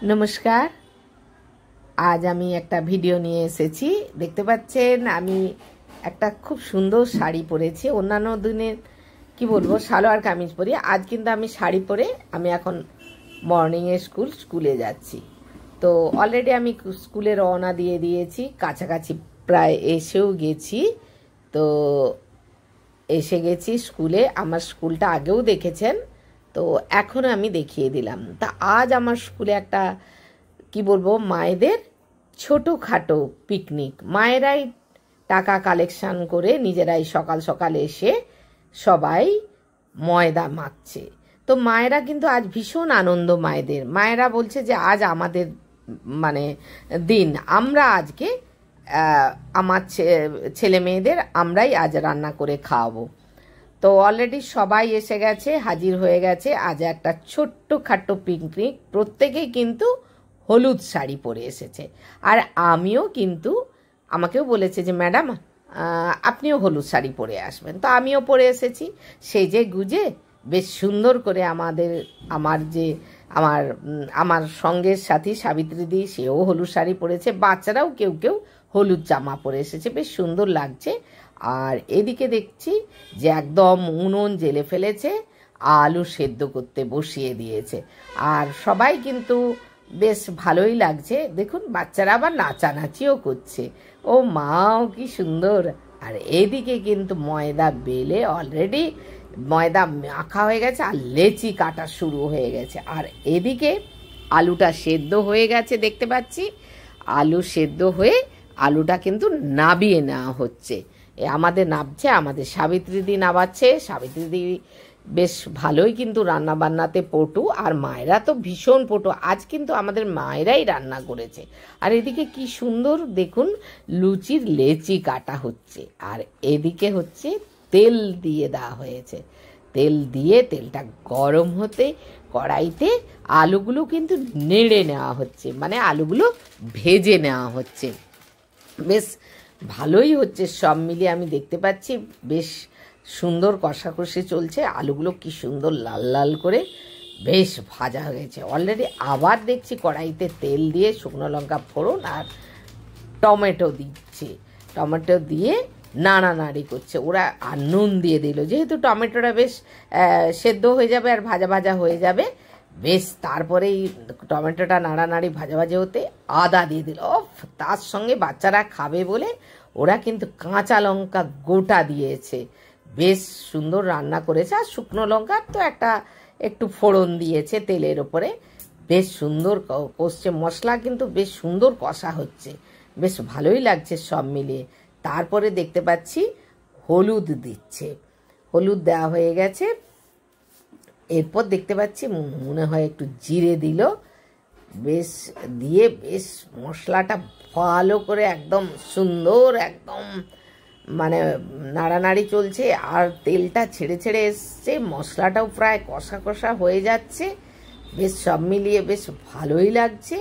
নমস্কার। আজ আমি একটা ভিডিও নিয়ে এসেছি। দেখতে পাচ্ছেন আমি একটা খুব সুন্দর শাড়ি পরেছি। অন্যান্য দিনের কি বলবো সালোয়ার কামিজ পরি, আজ কিন্তু আমি শাড়ি পরে আমি এখন মর্নিংয়ে স্কুলে যাচ্ছি। তো অলরেডি আমি স্কুলে রওনা দিয়ে দিয়েছি, কাছাকাছি প্রায় এসেও গেছি। তো এসে গেছি স্কুলে। আমার স্কুলটা আগেও দেখেছেন, তো এখন আমি দেখিয়ে দিলাম। তা আজ আমার স্কুলে একটা কি বলবো মায়েদের ছোটোখাটো পিকনিক। মায়েরাই টাকা কালেকশন করে নিজেরাই সকাল সকাল এসে সবাই ময়দা মাখছে। তো মায়েরা কিন্তু আজ ভীষণ আনন্দ। মায়েরা বলছে যে আজ আমাদের মানে দিন, আমরা আজকে আমার ছেলে মেয়েদের আমরাই আজ রান্না করে খাওয়াবো। তো অলরেডি সবাই এসে গেছে, হাজির হয়ে গেছে। আজ একটা ছোট্ট খাট্টো পিকনিক। প্রত্যেকেই কিন্তু হলুদ শাড়ি পরে এসেছে। আর আমিও কিন্তু, আমাকেও বলেছে যে ম্যাডাম আপনিও হলুদ শাড়ি পরে আসবেন। তো আমিও পরে এসেছি সেজে গুজে বেশ সুন্দর করে। আমার সঙ্গের সাথী সাবিত্রীদি, সেও হলুদ শাড়ি পরেছে। বাচ্চারাও কেউ কেউ হলুদ জামা পরে এসেছে, বেশ সুন্দর লাগছে। আর এদিকে দেখছি যে একদম উনুন জ্বেলে ফেলেছে, আলু সেদ্ধ করতে বসিয়ে দিয়েছে। আর সবাই কিন্তু বেশ ভালোই লাগছে। দেখুন বাচ্চারা আবার নাচানাচিও করছে। ও মাও কি সুন্দর। আর এদিকে কিন্তু ময়দা বেলে অলরেডি ময়দা মাখা হয়ে গেছে, আর লেচি কাটা শুরু হয়ে গেছে। আর এদিকে আলুটা সেদ্ধ হয়ে গেছে, দেখতে পাচ্ছি আলু সেদ্ধ হয়ে আলুটা কিন্তু নাবিয়ে নেওয়া হচ্ছে। আমাদের নাবছে, আমাদের সাবিত্রীদি নাবাচ্ছে। সাবিত্রীদি বেশ ভালোই কিন্তু রান্না বান্নাতে পটু, আর মায়েরা তো ভীষণ পটু। আজ কিন্তু আমাদের মায়েরাই রান্না করেছে। আর এদিকে কি সুন্দর দেখুন লুচির লেচি কাটা হচ্ছে। আর এদিকে হচ্ছে তেল দিয়ে দেওয়া হয়েছে। তেল দিয়ে তেলটা গরম হতে কড়াইতে আলুগুলো কিন্তু নেড়ে নেওয়া হচ্ছে, মানে আলুগুলো ভেজে নেওয়া হচ্ছে। বেশ ভালোই হচ্ছে সব মিলিয়ে। আমি দেখতে পাচ্ছি বেশ সুন্দর কষাকষি চলছে। আলুগুলো কি সুন্দর লাল লাল করে বেশ ভাজা হয়েছে অলরেডি। আবার দেখছি কড়াইতে তেল দিয়ে শুকনো লঙ্কা ফোড়ন আর টমেটো দিচ্ছে। টমেটো দিয়ে নাড়ানাড়ি করছে ওরা। আর নুন দিয়ে দিল, যেহেতু টমেটোটা বেশ সেদ্ধ হয়ে যাবে আর ভাজা ভাজা হয়ে যাবে বেশ। তারপরেই টমেটোটা নাড়ানাড়ি ভাজা ভাজা হতে আদা দিয়ে দিল। তার সঙ্গে বাচ্চারা খাবে বলে ওরা কিন্তু কাঁচা লঙ্কা গোটা দিয়েছে। বেশ সুন্দর রান্না করেছে। আর শুকনো লঙ্কার তো একটু ফোড়ন দিয়েছে তেলের ওপরে। বেশ সুন্দর কষছে মশলা, কিন্তু বেশ সুন্দর কষা হচ্ছে, বেশ ভালোই লাগছে সব মিলিয়ে। তারপরে দেখতে পাচ্ছি হলুদ দিচ্ছে, হলুদ দেওয়া হয়ে গেছে। এরপর দেখতে পাচ্ছি মনে হয় একটু জিরে দিল, বেশ দিয়ে বেশ মশলাটা ভালো করে একদম সুন্দর একদম মানে নাড়ানাড়ি চলছে। আর তেলটা ছেড়ে ছেড়ে এসছে, মশলাটাও প্রায় কষা কষা হয়ে যাচ্ছে। বেশ সব মিলিয়ে বেশ ভালোই লাগছে।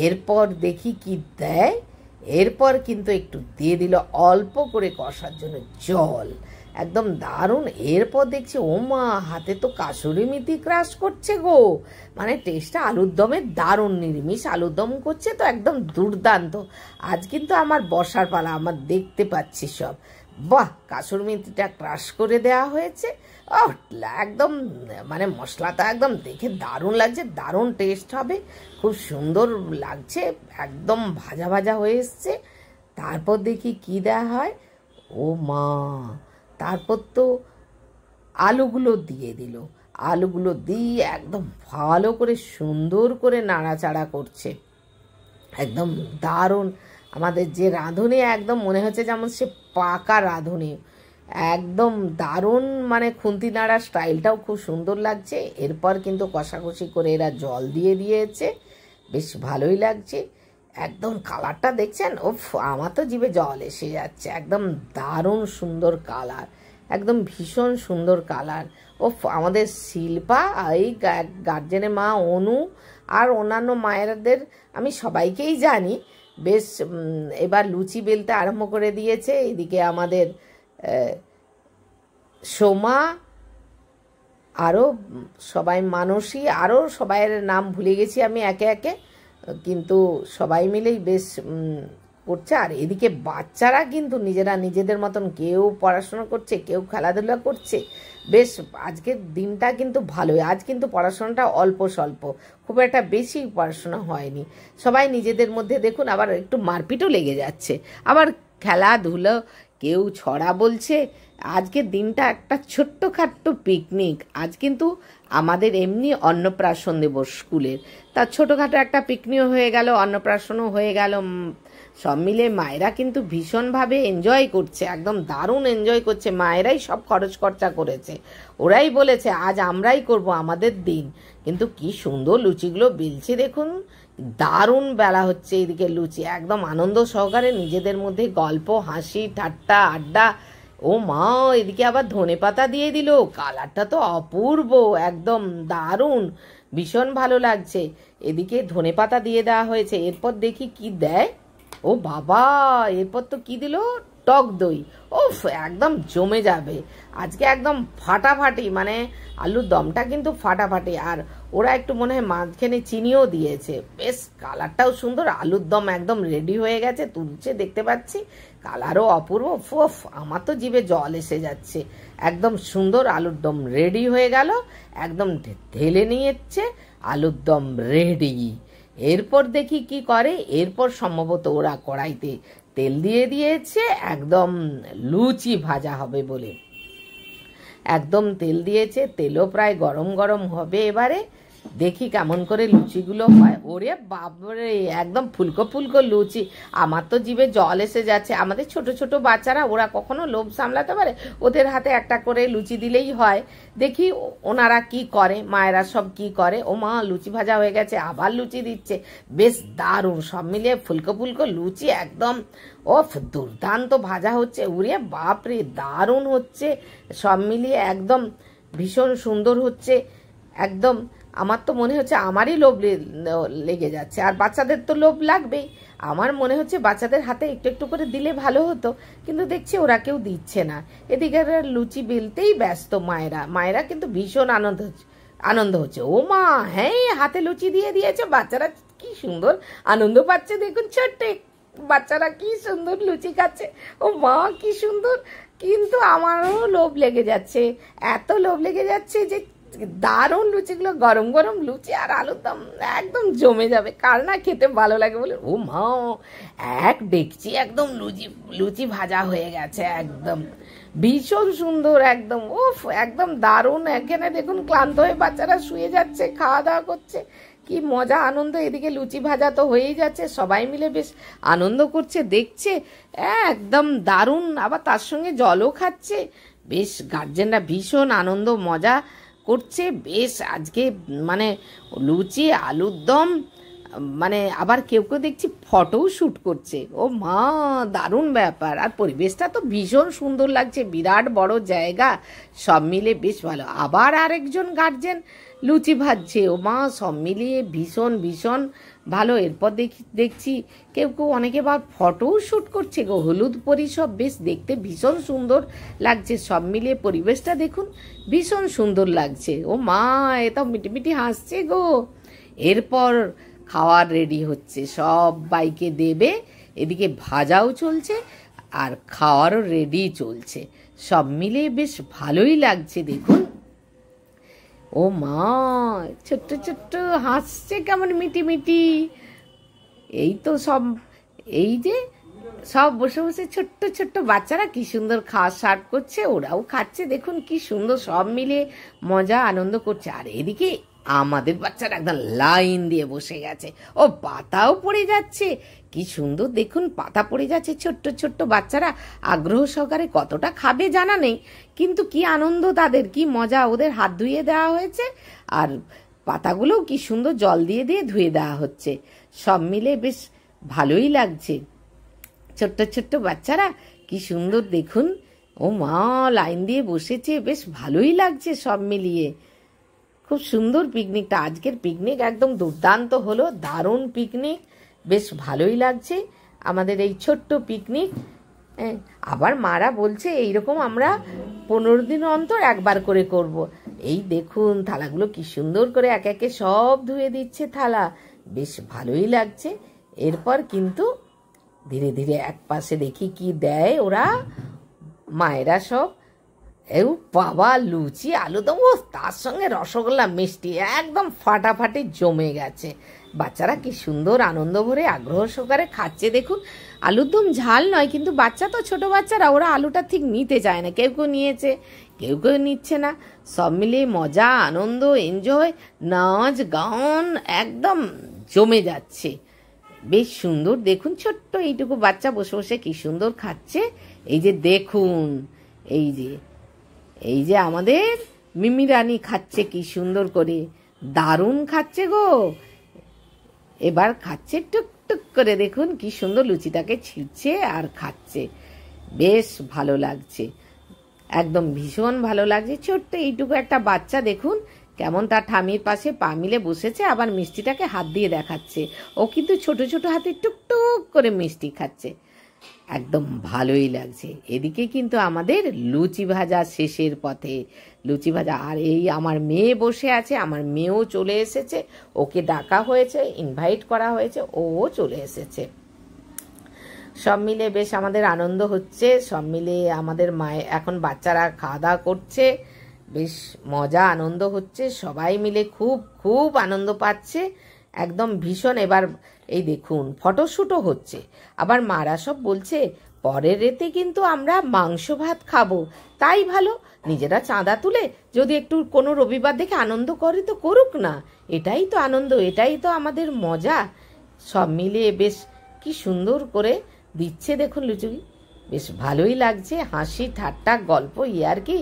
এরপর দেখি কি দেয়। এরপর কিন্তু একটু দিয়ে দিল অল্প করে কষার জন্য জল, একদম দারুণ। এরপর দেখছি ও মা, হাতে তো কাসুরি মেথি ক্রাশ করছে গো। মানে টেস্টটা আলুর দমের দারুণ। নিরামিষ আলুর দম করছে তো একদম দুর্দান্ত। আজ কিন্তু আমার বসার পালা, আমার দেখতে পাচ্ছি সব। বাহ, কাসুরি মেথিটা ক্রাশ করে দেওয়া হয়েছে। একদম মানে মশলাটা একদম দেখে দারুণ লাগছে, দারুণ টেস্ট হবে, খুব সুন্দর লাগছে। একদম ভাজা ভাজা হয়ে এসছে। তারপর দেখি কি দেওয়া হয়। ও মা, তারপর তো আলুগুলো দিয়ে দিল। আলুগুলো দিয়ে একদম ভালো করে সুন্দর করে নাড়াচাড়া করছে, একদম দারুণ। আমাদের যে রাঁধুনি একদম মনে হচ্ছে যেমন সে পাকা রাঁধুনি, একদম দারুণ। মানে খুন্তি নাড়ার স্টাইলটাও খুব সুন্দর লাগছে। এরপর কিন্তু কষাকষি করে এরা জল দিয়ে দিয়েছে, বেশ ভালোই লাগছে। একদম কালারটা দেখছেন, আমার তো জিভে জল এসে যাচ্ছে। একদম দারুণ সুন্দর কালার, একদম ভীষণ সুন্দর কালার। আমাদের শিল্পা, এই গার্জেনের মা অনু আর অন্যান্য মায়েরাদের আমি সবাইকেই জানি। বেশ এবার লুচি বেলতে আরম্ভ করে দিয়েছে। এদিকে আমাদের সোমা, আরও সবাই, মানসী, আরও সবাইয়ের নাম ভুলে গেছি আমি একে একে। কিন্তু সবাই মিলেই বেশ করছে। আর এদিকে বাচ্চারা কিন্তু নিজেরা নিজেদের মতন কেউ পড়াশোনা করছে, কেউ খেলাধুলা করছে। বেশ আজকের দিনটা কিন্তু ভালোই। আজ কিন্তু পড়াশোনাটা অল্প স্বল্প, খুব একটা বেশি পড়াশোনা হয়নি। সবাই নিজেদের মধ্যে দেখুন আবার একটু মারপিটও লেগে যাচ্ছে, আবার খেলাধুলো, কেউ ছড়া বলছে। আজকের দিনটা একটা ছোট্টখাট্ট পিকনিক। আজ কিন্তু আমাদের এমনি অন্নপ্রাশন দিবস স্কুলের, তা ছোটোখাটো একটা পিকনিকও হয়ে গেল, অন্নপ্রাশনও হয়ে গেল। সব মিলে মায়েরা কিন্তু ভীষণভাবে এনজয় করছে, একদম দারুণ এনজয় করছে। মায়েরাই সব খরচ খরচা করেছে, ওরাই বলেছে আজ আমরাই করব, আমাদের দিন। কিন্তু কি সুন্দর লুচিগুলো বেলছে দেখুন, দারুণ বেলা হচ্ছে। এদিকে লুচি একদম আনন্দ সহকারে নিজেদের মধ্যে গল্প, হাসি, ঠাট্টা, আড্ডা। ও মা, এদিকে আবার ধনেপাতা দিয়ে দিল, কালারটা তো অপূর্ব, একদম দারুণ, ভীষণ ভালো লাগছে। এদিকে ধনেপাতা দিয়ে দেওয়া হয়েছে। এরপর দেখি কি দেয়। ও বাবা, এরপর তো কি দিল, টক দই। ওফ, একদম জমে যাবে আজকে, একদম ফাটাফাটি। মানে আলুর দমটা কিন্তু ফাটাফাটি। আর ওরা একটু মনে হয় মাঝখানে চিনিও দিয়েছে। বেশ কালারটাও সুন্দর, আলুর দম একদম রেডি হয়ে গেছে, তুলছে দেখতে পাচ্ছি, কালারও অপূর্ব। ফোফ, আমার তো জিভে জল এসে যাচ্ছে। একদম সুন্দর আলুর দম রেডি হয়ে গেল, একদম ঢেলে নিয়েছে, আলুর দম রেডি। এরপর দেখি কি করে। এরপর সম্ভবত ওরা কড়াইতে তেল দিয়ে দিয়েছে, একদম লুচি ভাজা হবে বলে একদম তেল দিয়েছে। তেলও প্রায় গরম গরম হবে। এবারে দেখি কেমন করে লুচিগুলো হয়। ওরে বাবরে, একদম ফুলকো ফুলকো লুচি, আমার তো জিভে জল এসে যাচ্ছে। আমাদের ছোট ছোট বাচ্চারা, ওরা কখনো লোভ সামলাতে পারে? ওদের হাতে একটা করে লুচি দিলেই হয়। দেখি ওনারা কি করে, মায়েরা সব কি করে। ও মা, লুচি ভাজা হয়ে গেছে, আবার লুচি দিচ্ছে। বেশ দারুণ, সব মিলিয়ে ফুলকো ফুলকো লুচি, একদম ওফ, দুর্দান্ত ভাজা হচ্ছে। উড়ে বাপরে, দারুণ হচ্ছে সব মিলিয়ে, একদম ভীষণ সুন্দর হচ্ছে। একদম আমার তো মনে হচ্ছে আমারই লোভ লেগে যাচ্ছে, আর বাচ্চাদের তো লোভ লাগবেই। আমার মনে হচ্ছে বাচ্চাদের হাতে একটু একটু করে দিলে ভালো হতো, কিন্তু দেখছি ওরা কেউ দিচ্ছে না। এদিকে লুচি বেলতেই ব্যস্ত মায়েরা কিন্তু ভীষণ আনন্দ হচ্ছে। ও মা, হ্যাঁ, হাতে লুচি দিয়ে দিয়েছে, বাচ্চারা কি সুন্দর আনন্দ পাচ্ছে দেখুন। ছোট্ট বাচ্চারা কি সুন্দর লুচি খাচ্ছে, ও মা কি সুন্দর। কিন্তু আমারও লোভ লেগে যাচ্ছে, এত লোভ লেগে যাচ্ছে যে দারুণ লুচিগুলো, গরম গরম লুচি আর আলুর দম একদম জমে যাবে। কার না খেতে ভালো লাগে বলে। ও মা, এক ডেকচি একদম লুচি ভাজা হয়ে গেছে, একদম ভীষণ সুন্দর, একদম উফ, একদম দারুণ। এখানে দেখুন ক্লান্ত হয়ে বাচ্চারা শুয়ে যাচ্ছে, খাওয়া দাওয়া করছে, কি মজা আনন্দ। এদিকে লুচি ভাজা তো হয়েই যাচ্ছে, সবাই মিলে বেশ আনন্দ করছে, দেখছে, একদম দারুণ। আবার তার সঙ্গে জলও খাচ্ছে। বেশ গার্জেনরা ভীষণ আনন্দ মজা করছে। বেশ আজকে মানে লুচি আলুর দম, মানে আবার কেউ কেউ দেখছি ফটোও শ্যুট করছে। ও মা, দারুণ ব্যাপার। আর পরিবেশটা তো ভীষণ সুন্দর লাগছে, বিরাট বড় জায়গা, সব মিলে বেশ ভালো। আবার আরেকজন গার্জেন লুচি ভাজছে। ও মা, সব মিলিয়ে ভীষণ ভীষণ ভালো। এরপর দেখছি কেউ কেউ অনেকে আবার ফটোও শ্যুট করছে গো, হলুদ পরি সব, বেশ দেখতে ভীষণ সুন্দর লাগছে। সব মিলিয়ে পরিবেশটা দেখুন, ভীষণ সুন্দর লাগছে। ও মা, এ তো মিটিমিটি হাসছে গো। এরপর খাওয়ার রেডি হচ্ছে, সব বাইকে দেবে। এদিকে ভাজাও চলছে আর খাওয়ারও রেডি চলছে, সব মিলিয়ে বেশ ভালোই লাগছে দেখুন। ও মা, ছোট্ট ছোট্ট হাসছে কেমন মিটি। এই তো সব, এই যে সব বসে বসে ছোট্ট ছোট্ট বাচ্চারা কি সুন্দর খাওয়া সার্ভ করছে, ওরাও খাচ্ছে দেখুন, কি সুন্দর সব মিলে মজা আনন্দ করছে। আর এদিকে আমাদের বাচ্চারা একদম লাইন দিয়ে বসে গেছে। ও পাতাও পড়ে যাচ্ছে, কি সুন্দর দেখুন, পাতা পড়ে যাচ্ছে। ছোট্ট ছোট্ট বাচ্চারা আগ্রহ সহকারে কতটা খাবে জানা নেই, কিন্তু কি আনন্দ তাদের, কি মজা। ওদের হাত ধুয়ে দেওয়া হয়েছে, আর পাতাগুলোও কি সুন্দর জল দিয়ে দিয়ে ধুয়ে দেওয়া হচ্ছে। সব মিলে বেশ ভালোই লাগছে। ছোট্ট ছোট্ট বাচ্চারা কি সুন্দর দেখুন। ও মা, লাইন দিয়ে বসেছে, বেশ ভালোই লাগছে সব মিলিয়ে। খুব সুন্দর পিকনিকটা, আজকের পিকনিক একদম দুর্দান্ত হলো, দারুণ পিকনিক, বেশ ভালোই লাগছে আমাদের এই ছোট্ট পিকনিক। হ্যাঁ, আবার মারা বলছে এইরকম আমরা 15 দিন অন্তর একবার করে করব। এই দেখুন থালাগুলো কি সুন্দর করে একে একে সব ধুয়ে দিচ্ছে থালা, বেশ ভালোই লাগছে। এরপর কিন্তু ধীরে ধীরে এক পাশে দেখি কি দেয় ওরা মায়েরা সব। এও বাবা, লুচি আলুদম, ও তার সঙ্গে রসগোল্লা মিষ্টি একদম ফাটাফাটি জমে গেছে। বাচ্চারা কি সুন্দর আনন্দ ভরে আগ্রহ সহকারে খাচ্ছে দেখুন। আলুর দম ঝাল নয়, কিন্তু বাচ্চা তো ছোট বাচ্চারা, ওরা আলুটা ঠিক নিতে চায় না। কেউ কেউ নিয়েছে, কেউ কেউ নিচ্ছে না। সব মিলিয়ে মজা, আনন্দ, এনজয়, নাচ গান একদম জমে যাচ্ছে। বেশ সুন্দর দেখুন, ছোট্ট এইটুকু বাচ্চা বসে বসে কি সুন্দর খাচ্ছে। এই যে দেখুন, এই যে আমাদের মিমি রানী খাচ্ছে কি সুন্দর করে, দারুণ খাচ্ছে গো। এবার খাচ্ছে টুকটুক করে, দেখুন কি সুন্দর লুচিটাকে ছিঁড়ছে আর খাচ্ছে, বেশ ভালো লাগছে, একদম ভীষণ ভালো লাগছে। ছোট্ট এইটুকু একটা বাচ্চা দেখুন কেমন তার ঠামির পাশে পা মিলে বসেছে, আবার মিষ্টিটাকে হাত দিয়ে দেখাচ্ছে। ও কিন্তু ছোট ছোট হাতে টুকটুক করে মিষ্টি খাচ্ছে, একদম ভালোই লাগছে। এদিকে কিন্তু আমাদের লুচি ভাজা শেষের পথে, লুচি ভাজা। আর এই আমার মেয়ে বসে আছে, আমার মেয়েও চলে এসেছে, ওকে ডাকা হয়েছে, ইনভাইট করা হয়েছে, ও চলে এসেছে। সব মিলে বেশ আমাদের আনন্দ হচ্ছে। সব মিলে আমাদের মায়ে এখন বাচ্চারা খাওয়া দাওয়া করছে, বেশ মজা আনন্দ হচ্ছে, সবাই মিলে খুব খুব আনন্দ পাচ্ছে, একদম ভীষণ। এবার এই দেখুন ফটোশ্যুটও হচ্ছে। আবার মারা সব বলছে পরের রেতে কিন্তু আমরা মাংস ভাত খাবো, তাই ভালো, নিজেরা চাঁদা তুলে যদি একটু কোনো রবিবার দেখে আনন্দ করে তো করুক না, এটাই তো আনন্দ, এটাই তো আমাদের মজা। সব মিলিয়ে বেশ কি সুন্দর করে দিচ্ছে দেখুন লুচি, বেশ ভালোই লাগছে। হাসি ঠাট্টা গল্প ইয়ার্কি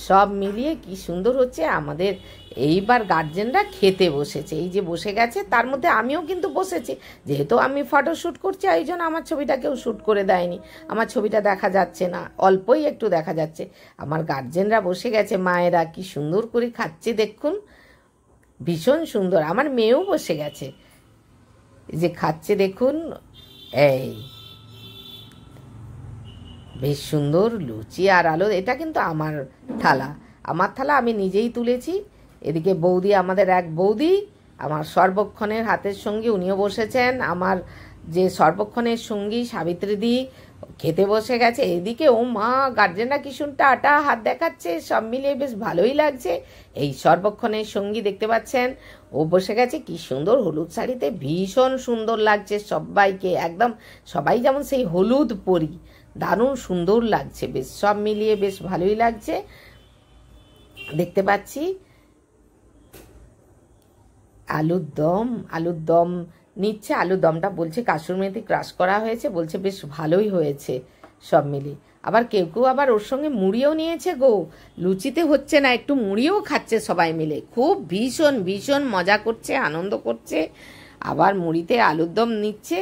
সব মিলিয়ে কি সুন্দর হচ্ছে। আমাদের এইবার গার্জেনরা খেতে বসেছে, এই যে বসে গেছে, তার মধ্যে আমিও কিন্তু বসেছি। যেহেতু আমি ফটো শ্যুট করছি, এই জন্য আমার ছবিটা কেউ শ্যুট করে দেয়নি, আমার ছবিটা দেখা যাচ্ছে না, অল্পই একটু দেখা যাচ্ছে। আমার গার্জেনরা বসে গেছে, মায়েরা কি সুন্দর করে খাচ্ছে দেখুন, ভীষণ সুন্দর। আমার মেয়েও বসে গেছে, এই যে খাচ্ছে দেখুন। এই বেশ সুন্দর লুচি আর আলু। এটা কিন্তু আমার থালা, আমার থালা আমি নিজেই তুলেছি। এদিকে বৌদি, আমাদের এক বৌদি, আমার সর্বক্ষণের হাতের সঙ্গী, উনিও বসেছেন। আমার যে সর্বক্ষণের সঙ্গী সাবিত্রীদি খেতে বসে গেছে। এদিকে ও মা, গার্জেনরা কি শুনটা আটা হাত দেখাচ্ছে, সব মিলিয়ে বেশ ভালোই লাগছে। এই সর্বক্ষণের সঙ্গী দেখতে পাচ্ছেন, ও বসে গেছে কি সুন্দর হলুদ শাড়িতে, ভীষণ সুন্দর লাগছে সবাইকে, একদম সবাই যেমন সেই হলুদ পরি, দারুণ সুন্দর লাগছে। বেশ সব মিলিয়ে বেশ ভালোই লাগছে দেখতে পাচ্ছি। আলুর দম নিচ্ছে, আলুর দমটা বলছে কাসুর মেথি ক্রাশ করা হয়েছে, বলছে বেশ ভালোই হয়েছে সব মিলিয়ে। আবার কেউ কেউ আবার ওর সঙ্গে মুড়িও নিয়েছে গো, লুচিতে হচ্ছে না, একটু মুড়িও খাচ্ছে সবাই মিলে, খুব ভীষণ ভীষণ মজা করছে, আনন্দ করছে। আবার মুড়িতে আলুর দম নিচ্ছে,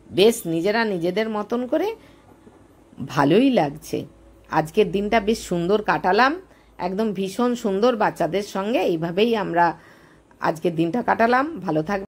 বেশ নিজেরা নিজেদের মতন করে, ভালোই লাগছে। আজকের দিনটা বেশ সুন্দর কাটালাম, একদম ভীষণ সুন্দর বাচ্চাদের সঙ্গে। এইভাবেই আমরা আজকের দিনটা কাটালাম। ভালো থাকবে।